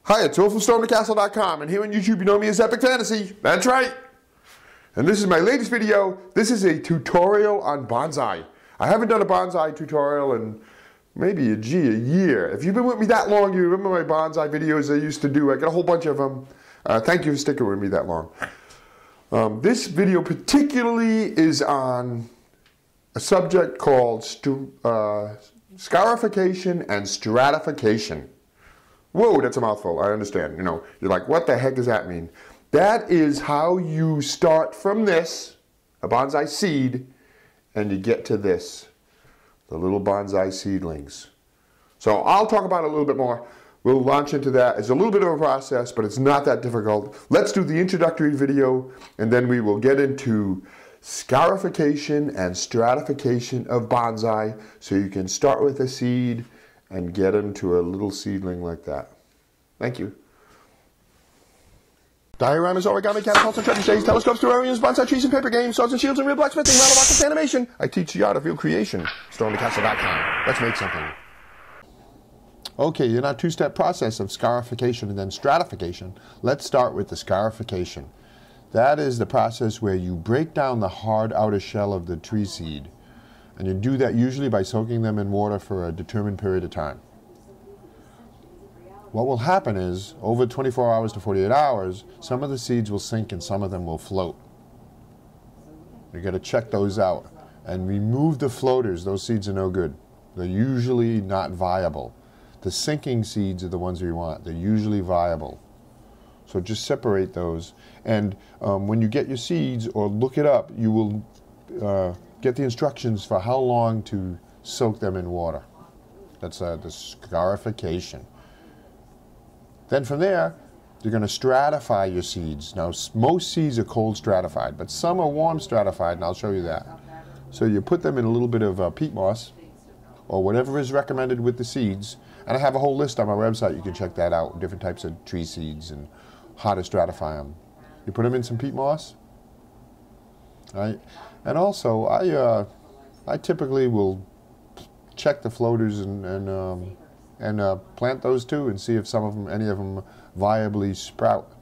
Hi, it's Will from stormthecastle.com, and here on YouTube you know me as Epic Fantasy. That's right. And this is my latest video. This is a tutorial on bonsai. I haven't done a bonsai tutorial in maybe a year. If you've been with me that long, you remember my bonsai videos I used to do. I got a whole bunch of them. Thank you for sticking with me that long. This video particularly is on a subject called scarification and stratification. Whoa, that's a mouthful, I understand. You know, you're like, what the heck does that mean? That is how you start from this, a bonsai seed, and you get to this, the little bonsai seedlings. So I'll talk about it a little bit more. We'll launch into that. It's a little bit of a process, but it's not that difficult. Let's do the introductory video, and then we will get into scarification and stratification of bonsai, so you can start with a seed and get into a little seedling like that. Thank you. Dioramas, origami, catapults, and trebuchets, telescopes, terrariums, bonsai trees, and paper games, swords and shields, and real blacksmithing, rattle box animation. I teach the art of real creation. stormthecastle.com. Let's make something. Okay, in our two-step process of scarification and then stratification, let's start with the scarification. That is the process where you break down the hard outer shell of the tree seed. And you do that usually by soaking them in water for a determined period of time. What will happen is, over 24 hours to 48 hours, some of the seeds will sink and some of them will float. You got to check those out and remove the floaters. Those seeds are no good. They're usually not viable. The sinking seeds are the ones you want. They're usually viable. So just separate those. And when you get your seeds or look it up, you will get the instructions for how long to soak them in water. That's the scarification. Then from there, you're going to stratify your seeds. Now, most seeds are cold stratified, but some are warm stratified, and I'll show you that. So you put them in a little bit of peat moss, or whatever is recommended with the seeds. And I have a whole list on my website. You can check that out, different types of tree seeds and how to stratify them. You put them in some peat moss. Right? And also, I typically will check the floaters and plant those too, and see if some of them, any of them, viably sprout.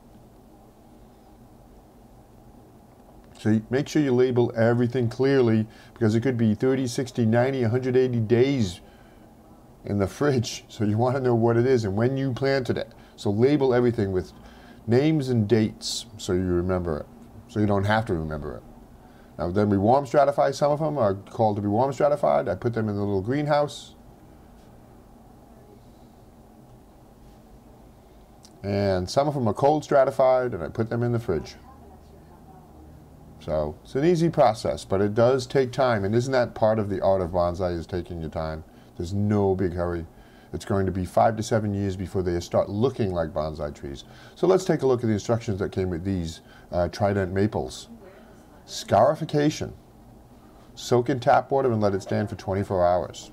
So you make sure you label everything clearly, because it could be 30, 60, 90, 180 days in the fridge. So you want to know what it is and when you planted it. So label everything with names and dates so you remember it, so you don't have to remember it. Now then we warm stratify. Some of them are called to be warm stratified. I put them in the little greenhouse. And some of them are cold stratified, and I put them in the fridge. So it's an easy process, but it does take time. And isn't that part of the art of bonsai, is taking your time? There's no big hurry. It's going to be 5 to 7 years before they start looking like bonsai trees. So let's take a look at the instructions that came with these trident maples. Scarification. Soak in tap water and let it stand for 24 hours.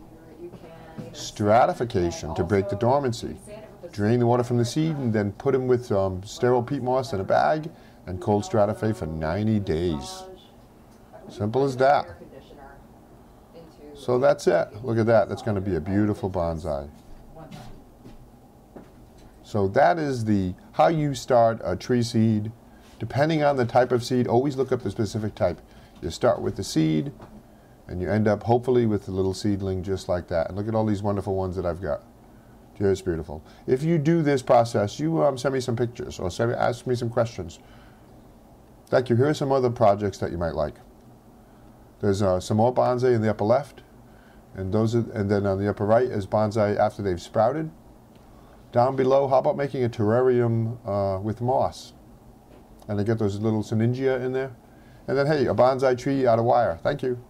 Stratification, to break the dormancy. Drain the water from the seed and then put them with sterile peat moss in a bag and cold stratify for 90 days. Simple as that. So that's it. Look at that. That's going to be a beautiful bonsai. So that is how you start a tree seed. Depending on the type of seed, always look up the specific type. You start with the seed, and you end up hopefully with a little seedling just like that. And look at all these wonderful ones that I've got. Just beautiful. If you do this process, you send me some pictures or ask me some questions. Thank you. Here are some other projects that you might like. There's some more bonsai in the upper left, and then on the upper right is bonsai after they've sprouted. Down below, how about making a terrarium with moss? And I get those little syningia in there. And then, hey, a bonsai tree out of wire. Thank you.